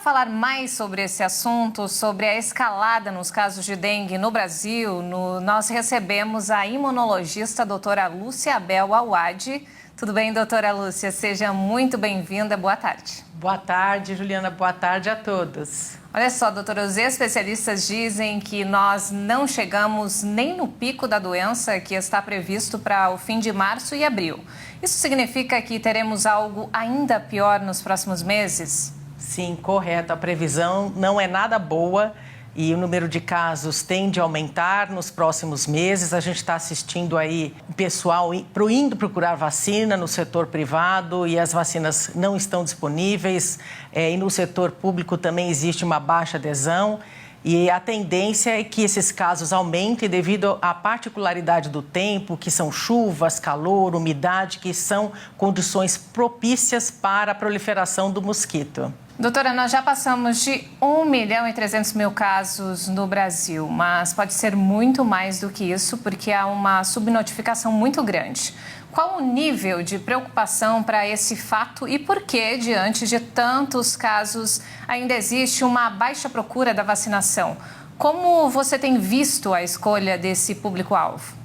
falar mais sobre esse assunto, sobre a escalada nos casos de dengue no Brasil, nós recebemos a imunologista doutora Lúcia Abel Awad. Tudo bem, doutora Lúcia? Seja muito bem-vinda. Boa tarde. Boa tarde, Juliana. Boa tarde a todos. Olha só, doutora, os especialistas dizem que nós não chegamos nem no pico da doença que está previsto para o fim de março e abril. Isso significa que teremos algo ainda pior nos próximos meses? Sim, correto. A previsão não é nada boa e o número de casos tende a aumentar nos próximos meses. A gente está assistindo aí o pessoal indo procurar vacina no setor privado e as vacinas não estão disponíveis. E no setor público também existe uma baixa adesão. E a tendência é que esses casos aumentem devido à particularidade do tempo, que são chuvas, calor, umidade, que são condições propícias para a proliferação do mosquito. Doutora, nós já passamos de 1.300.000 casos no Brasil, mas pode ser muito mais do que isso, porque há uma subnotificação muito grande. Qual o nível de preocupação para esse fato e por que, diante de tantos casos, ainda existe uma baixa procura da vacinação? Como você tem visto a escolha desse público-alvo?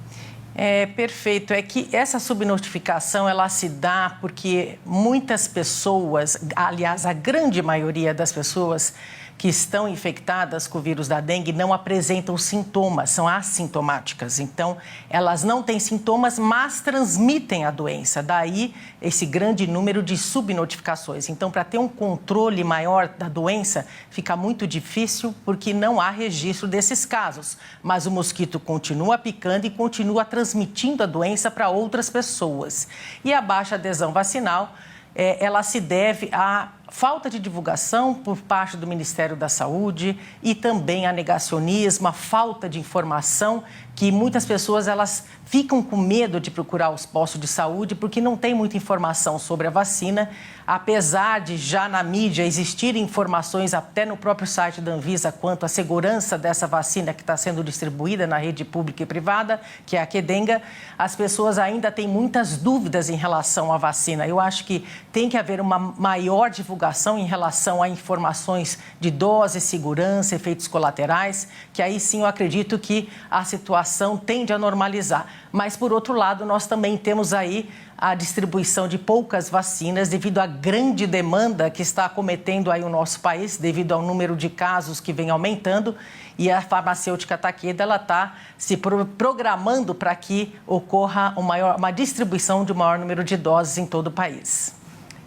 Perfeito. É que essa subnotificação, ela se dá porque muitas pessoas, aliás, a grande maioria das pessoas que estão infectadas com o vírus da dengue não apresentam sintomas, são assintomáticas. Então, elas não têm sintomas, mas transmitem a doença. Daí, esse grande número de subnotificações. Então, para ter um controle maior da doença, fica muito difícil porque não há registro desses casos. Mas o mosquito continua picando e continua transmitindo a doença para outras pessoas. E a baixa adesão vacinal, ela se deve à falta de divulgação por parte do Ministério da Saúde e também a negacionismo, a falta de informação, que muitas pessoas elas ficam com medo de procurar os postos de saúde porque não tem muita informação sobre a vacina, apesar de já na mídia existirem informações até no próprio site da Anvisa quanto à segurança dessa vacina que está sendo distribuída na rede pública e privada, que é a Qdenga, as pessoas ainda têm muitas dúvidas em relação à vacina. Eu acho que tem que haver uma maior divulgação em relação a informações de dose, segurança, efeitos colaterais, que aí sim eu acredito que a situação tende a normalizar. Mas, por outro lado, nós também temos aí a distribuição de poucas vacinas devido à grande demanda que está acometendo aí o nosso país, devido ao número de casos que vem aumentando. E a farmacêutica Takeda, ela está se programando para que ocorra uma distribuição de um maior número de doses em todo o país.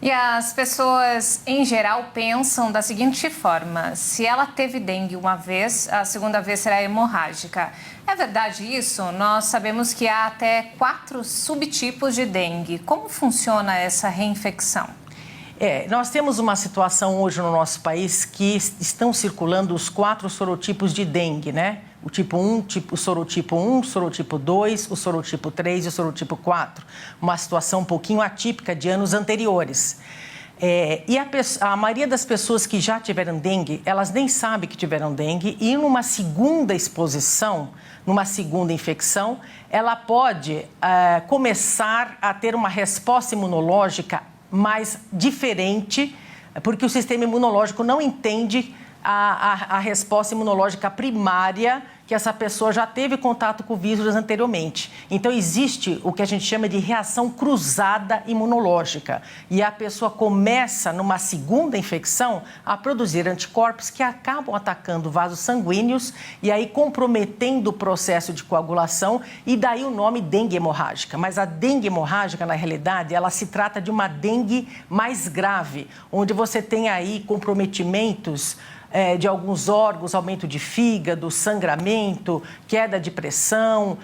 E as pessoas, em geral, pensam da seguinte forma: se ela teve dengue uma vez, a segunda vez será hemorrágica. É verdade isso? Nós sabemos que há até 4 subtipos de dengue. Como funciona essa reinfecção? Nós temos uma situação hoje no nosso país que estão circulando os 4 sorotipos de dengue, né? O tipo 1, o sorotipo 1, o sorotipo 2, o sorotipo 3 e o sorotipo 4. Uma situação um pouquinho atípica de anos anteriores. E a maioria das pessoas que já tiveram dengue, elas nem sabem que tiveram dengue e numa segunda exposição, numa segunda infecção, ela pode começar a ter uma resposta imunológica mais diferente, porque o sistema imunológico não entende a resposta imunológica primária que essa pessoa já teve contato com o vírus anteriormente. Então, existe o que a gente chama de reação cruzada imunológica. E a pessoa começa, numa segunda infecção, a produzir anticorpos que acabam atacando vasos sanguíneos e aí comprometendo o processo de coagulação e daí o nome dengue hemorrágica. Mas a dengue hemorrágica, na realidade, ela se trata de uma dengue mais grave, onde você tem aí comprometimentos de alguns órgãos, aumento de fígado, sangramento, queda de pressão,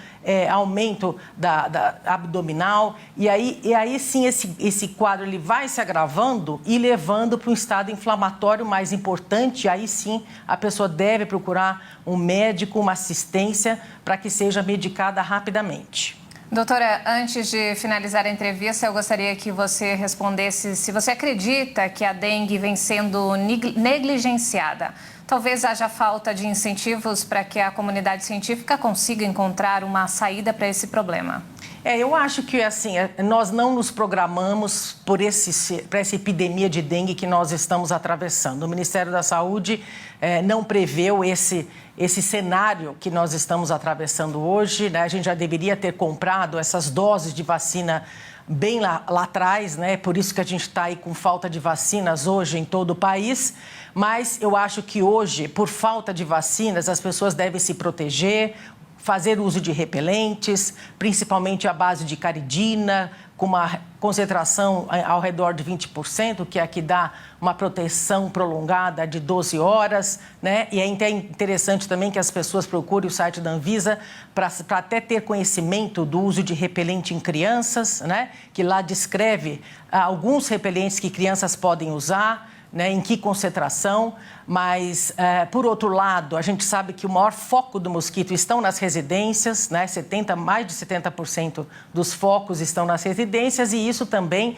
aumento da abdominal. E aí sim esse quadro ele vai se agravando e levando para um estado inflamatório mais importante. Aí sim a pessoa deve procurar um médico, uma assistência para que seja medicada rapidamente. Doutora, antes de finalizar a entrevista, eu gostaria que você respondesse se você acredita que a dengue vem sendo negligenciada. Talvez haja falta de incentivos para que a comunidade científica consiga encontrar uma saída para esse problema. Eu acho que assim, nós não nos programamos por essa epidemia de dengue que nós estamos atravessando. O Ministério da Saúde não preveu esse cenário que nós estamos atravessando hoje, né? A gente já deveria ter comprado essas doses de vacina bem lá atrás, né? Por isso que a gente está aí com falta de vacinas hoje em todo o país. Mas eu acho que hoje, por falta de vacinas, as pessoas devem se proteger, fazer uso de repelentes, principalmente à base de caridina, com uma concentração ao redor de 20%, que é a que dá uma proteção prolongada de 12 horas, né? E é interessante também que as pessoas procurem o site da Anvisa para até ter conhecimento do uso de repelente em crianças, né? Que lá descreve alguns repelentes que crianças podem usar, né, em que concentração, mas, por outro lado, a gente sabe que o maior foco do mosquito estão nas residências, né, mais de 70% dos focos estão nas residências e isso também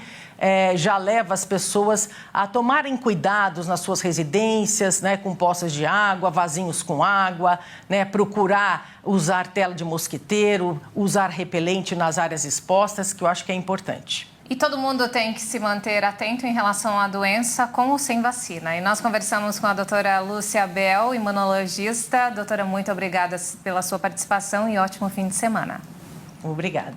já leva as pessoas a tomarem cuidados nas suas residências, né, com poças de água, vasinhos com água, né, procurar usar tela de mosquiteiro, usar repelente nas áreas expostas, que eu acho que é importante. E todo mundo tem que se manter atento em relação à doença com ou sem vacina. E nós conversamos com a doutora Lúcia Bel, imunologista. Doutora, muito obrigada pela sua participação e ótimo fim de semana. Obrigada.